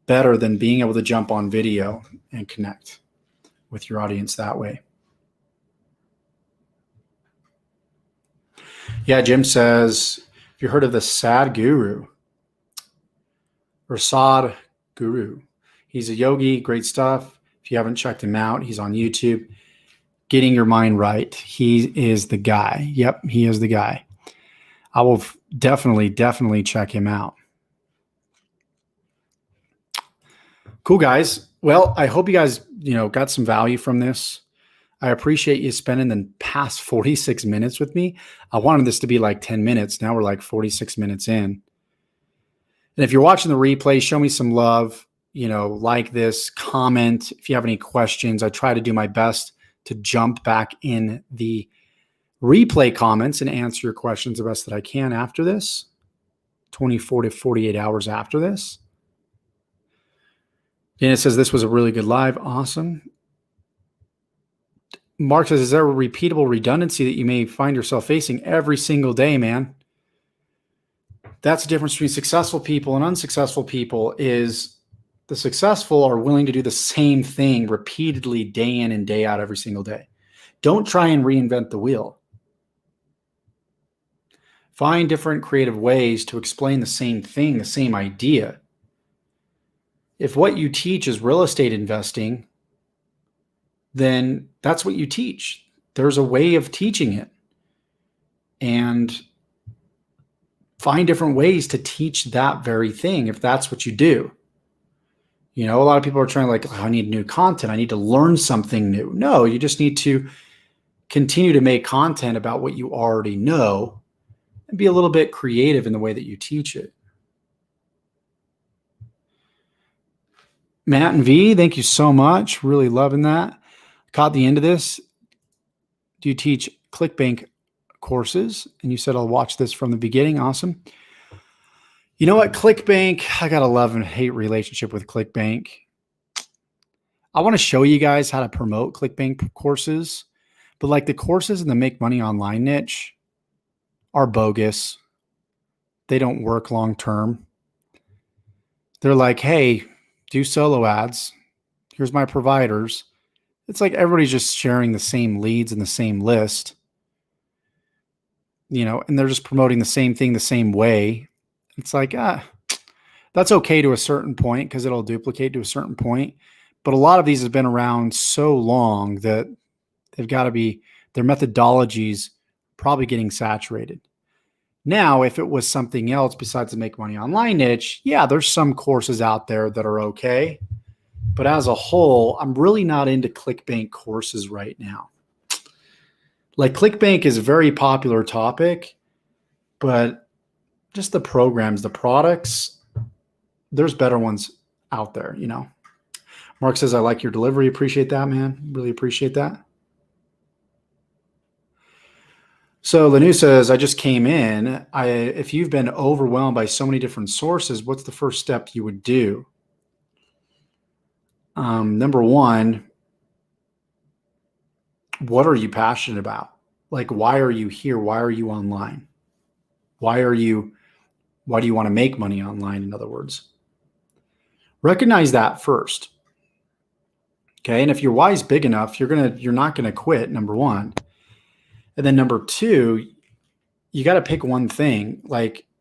better than being able to jump on video and connect with your audience that way. Yeah, Jim says, if you heard of the Sadhguru or Sadhguru, he's a yogi, great stuff. If you haven't checked him out, he's on YouTube. Getting Your Mind Right. He is the guy. Yep, he is the guy. I will definitely check him out. Cool, guys. Well, I hope you guys, got some value from this. I appreciate you spending the past 46 minutes with me. I wanted this to be like 10 minutes. Now we're like 46 minutes in. And if you're watching the replay, show me some love, like this, comment. If you have any questions, I try to do my best to jump back in the replay comments and answer your questions the best that I can after this, 24 to 48 hours after this. And it says this was a really good live. Awesome. Mark says, is there a repeatable redundancy that you may find yourself facing every single day, man? That's the difference between successful people and unsuccessful people. Is the successful are willing to do the same thing repeatedly, day in and day out, every single day. Don't try and reinvent the wheel. Find different creative ways to explain the same thing, the same idea. If what you teach is real estate investing, then that's what you teach. There's a way of teaching it. And find different ways to teach that very thing if that's what you do. A lot of people are trying oh, I need new content. I need to learn something new. No, you just need to continue to make content about what you already know and be a little bit creative in the way that you teach it. Matt and V, thank you so much. Really loving that. Caught the end of this. Do you teach ClickBank courses? And you said, I'll watch this from the beginning. Awesome. You know what? ClickBank, I got a love and hate relationship with ClickBank. I want to show you guys how to promote ClickBank courses, but the courses in the Make Money Online niche are bogus. They don't work long-term. They're like, hey, do solo ads. Here's my providers. It's like everybody's just sharing the same leads in the same list, and they're just promoting the same thing the same way. It's like, that's okay to a certain point because it'll duplicate to a certain point. But a lot of these have been around so long that they've got to be, their methodologies probably getting saturated. Now, if it was something else besides the Make Money Online niche, yeah, there's some courses out there that are okay. But as a whole, I'm really not into ClickBank courses right now. ClickBank is a very popular topic, but just the programs, the products, there's better ones out there, Mark says, I like your delivery. Appreciate that, man. Really appreciate that. So Lanu says, I just came in. If you've been overwhelmed by so many different sources, what's the first step you would do? Number one, what are you passionate about? Why are you here? Why are you online? Why do you want to make money online? In other words, recognize that first. Okay. And if your why is big enough, you're not going to quit, number one. And then number two, you got to pick one thing.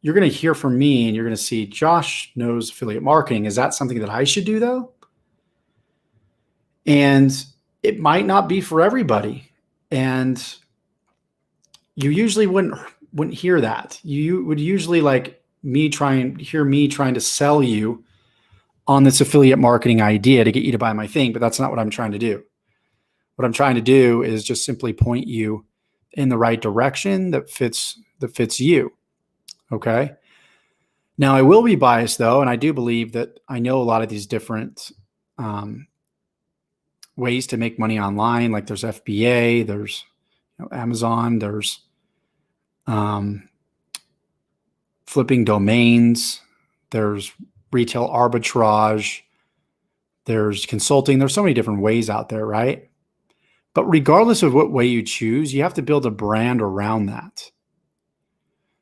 you're going to hear from me and you're going to see Josh knows affiliate marketing. Is that something that I should do though? And it might not be for everybody. And you usually wouldn't hear that. You would usually like hear me trying to sell you on this affiliate marketing idea to get you to buy my thing, but that's not what I'm trying to do. What I'm trying to do is just simply point you in the right direction that fits you. Okay. Now I will be biased though, and I do believe that I know a lot of these different ways to make money online. Like there's FBA, there's Amazon, there's flipping domains, there's retail arbitrage, there's consulting. There's so many different ways out there, right? But regardless of what way you choose, you have to build a brand around that.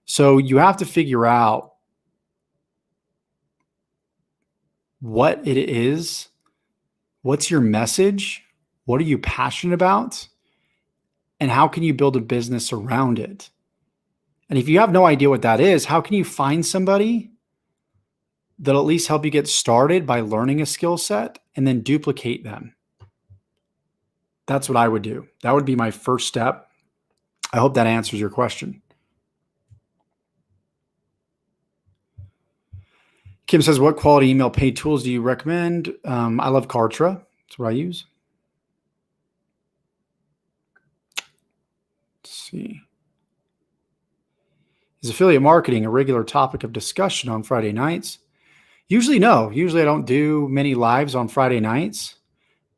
So you have to figure out what it is, what's your message, what are you passionate about, and how can you build a business around it? And if you have no idea what that is, how can you find somebody that'll at least help you get started by learning a skill set and then duplicate them? That's what I would do. That would be my first step. I hope that answers your question. Kim says, what quality email paid tools do you recommend? I love Kartra. That's what I use. Let's see. Is affiliate marketing a regular topic of discussion on Friday nights? Usually no. Usually I don't do many lives on Friday nights,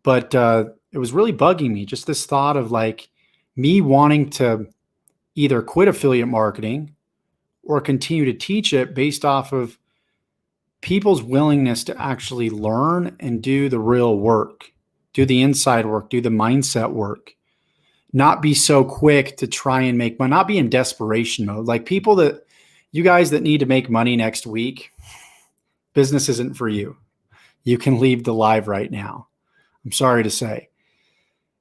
but it was really bugging me. Just this thought of like me wanting to either quit affiliate marketing or continue to teach it based off of people's willingness to actually learn and do the real work, do the inside work, do the mindset work, not be so quick to try and make money, not be in desperation mode. Like you guys that need to make money next week, business isn't for you. You can leave the live right now. I'm sorry to say.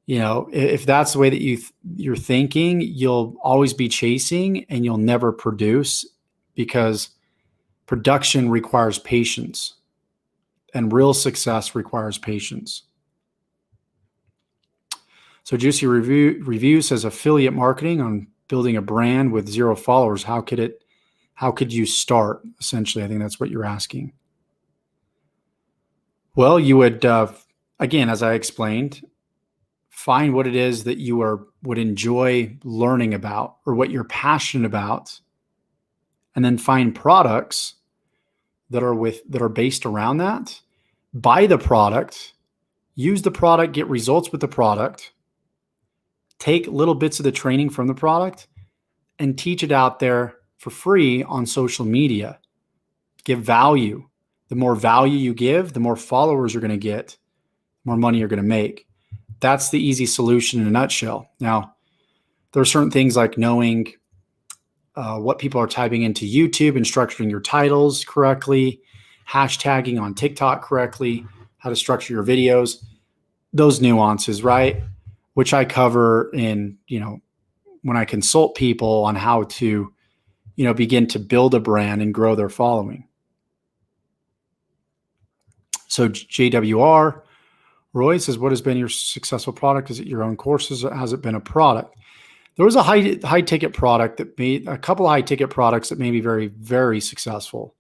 If that's the way that you're thinking, you'll always be chasing and you'll never produce, because production requires patience and real success requires patience. So Juicy Review says affiliate marketing on building a brand with 0 followers. How could you start? Essentially, I think that's what you're asking. Well, you would, again, as I explained, find what it is that you would enjoy learning about or what you're passionate about, and then find products that are based around that. Buy the product, use the product, get results with the product, take little bits of the training from the product and teach it out there for free on social media. Give value. The more value you give, the more followers you're going to get, the more money you're going to make. That's the easy solution in a nutshell. Now, there are certain things like knowing what people are typing into YouTube and structuring your titles correctly, hashtagging on TikTok correctly, how to structure your videos, those nuances, right? Which I cover in, when I consult people on how to, begin to build a brand and grow their following. So JWR Roy says, what has been your successful product? Is it your own courses or has it been a product? There was a high ticket product that made a couple of high ticket products that made me very, very successful.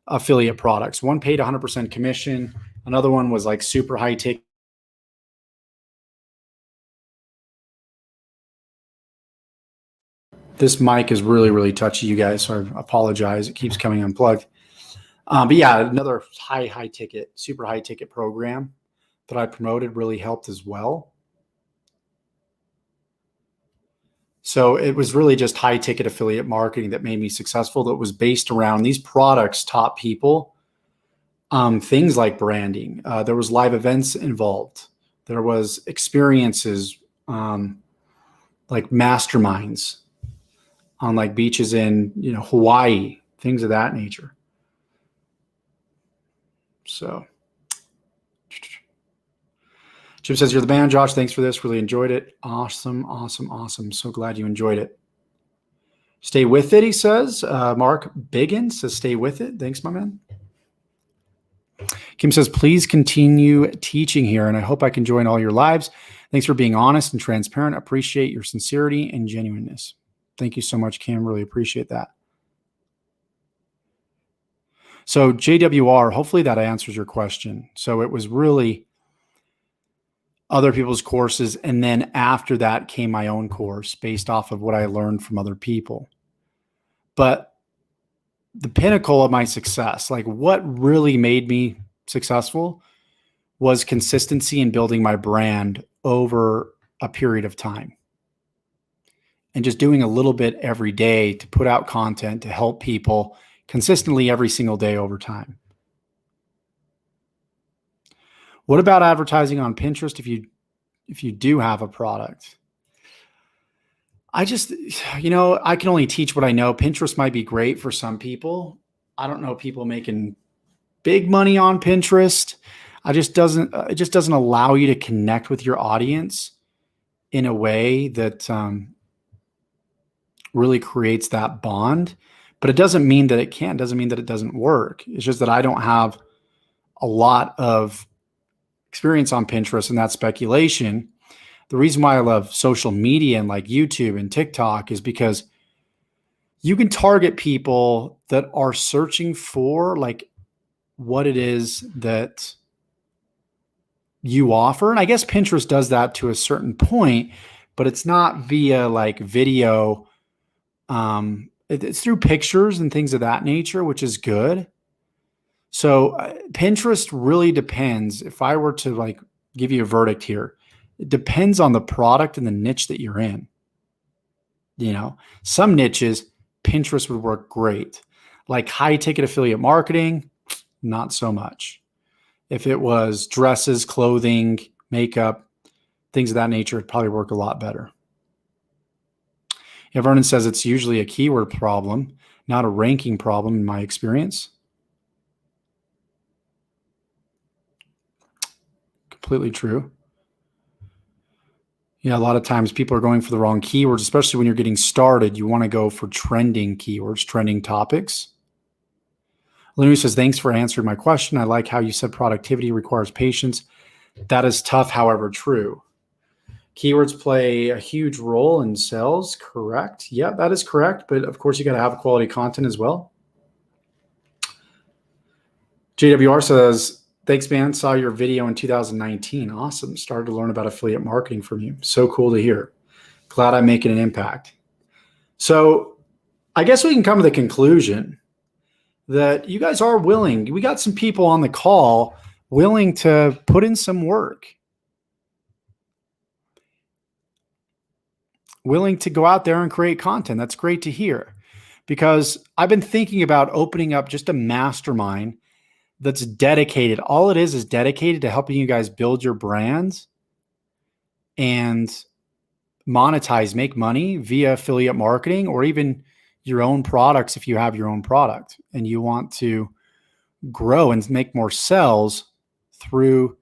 Affiliate products. One paid 100% commission. Another one was like super high ticket. This mic is really, really touchy, you guys, so I apologize. It keeps coming unplugged. But yeah, another high ticket, super high ticket program that I promoted really helped as well. So it was really just high ticket affiliate marketing that made me successful, that was based around these products taught people things like branding. There was live events involved. There was experiences like masterminds on like beaches in Hawaii, things of that nature. So Jim says, you're the man, Josh. Thanks for this. Really enjoyed it. Awesome. So glad you enjoyed it. Stay with it, he says. Mark Biggin says, stay with it. Thanks, my man. Kim says, please continue teaching here, and I hope I can join all your lives. Thanks for being honest and transparent. Appreciate your sincerity and genuineness. Thank you so much, Kim. Really appreciate that. So JWR, hopefully that answers your question. So it was really other people's courses, and then after that came my own course based off of what I learned from other people. But the pinnacle of my success, like what really made me successful, was consistency in building my brand over a period of time. And just doing a little bit every day to put out content to help people consistently every single day over time. What about advertising on Pinterest if you do have a product? I just, I can only teach what I know. Pinterest might be great for some people. I don't know people making big money on Pinterest. It just doesn't allow you to connect with your audience in a way that really creates that bond. But it doesn't mean that it can't. It doesn't mean that it doesn't work. It's just that I don't have a lot of experience on Pinterest, and that's speculation. The reason why I love social media and like YouTube and TikTok is because you can target people that are searching for like what it is that you offer. And I guess Pinterest does that to a certain point, but it's not via like video. It's through pictures and things of that nature, which is good. So Pinterest really depends. If I were to like give you a verdict here, it depends on the product and the niche that you're in. Some niches, Pinterest would work great. Like high ticket affiliate marketing, not so much. If it was dresses, clothing, makeup, things of that nature, it'd probably work a lot better. Yeah, Vernon says it's usually a keyword problem, not a ranking problem in my experience. Completely true. Yeah, a lot of times people are going for the wrong keywords, especially when you're getting started. You want to go for trending keywords, trending topics. Lenu says, thanks for answering my question. I like how you said productivity requires patience. That is tough, however, true. Keywords play a huge role in sales, correct? Yeah, that is correct. But of course, you got to have quality content as well. JWR says, thanks, man. Saw your video in 2019. Awesome. Started to learn about affiliate marketing from you. So cool to hear. Glad I'm making an impact. So I guess we can come to the conclusion that you guys are willing. We got some people on the call willing to put in some work, willing to go out there and create content. That's great to hear, because I've been thinking about opening up just a mastermind that's dedicated. All it is dedicated to helping you guys build your brands and monetize, make money via affiliate marketing, or even your own products. If you have your own product and you want to grow and make more sales through,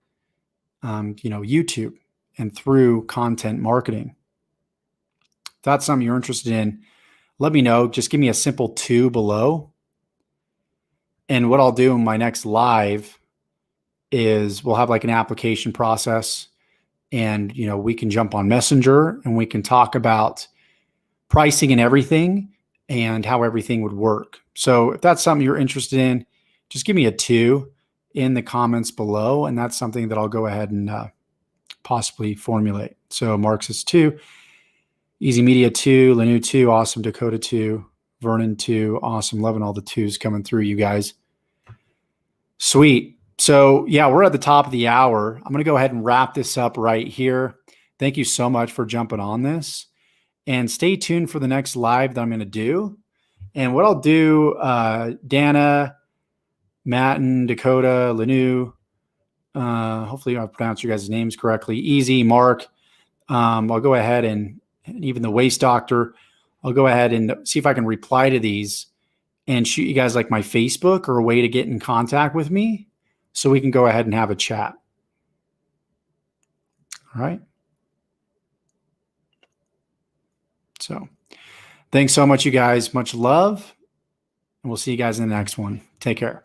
YouTube and through content marketing. If that's something you're interested in, let me know. Just give me a simple 2 below. And what I'll do in my next live is we'll have like an application process, and, we can jump on Messenger and we can talk about pricing and everything and how everything would work. So if that's something you're interested in, just give me a 2 in the comments below. And that's something that I'll go ahead and possibly formulate. So Marxist 2, Easy Media 2, Lenu 2, awesome. Dakota 2, Vernon 2, awesome. Loving all the 2s coming through, you guys. Sweet. So yeah, we're at the top of the hour. I'm going to go ahead and wrap this up right here. Thank you so much for jumping on this, and stay tuned for the next live that I'm going to do. And what I'll do, Dana, Matt, and Dakota, Lenu, hopefully I pronounced your guys' names correctly. Easy, Mark. I'll go ahead and even the Waste Doctor, I'll go ahead and see if I can reply to these and shoot you guys like my Facebook or a way to get in contact with me so we can go ahead and have a chat. All right. So Thanks so much, you guys. Much love. And we'll see you guys in the next one. Take care.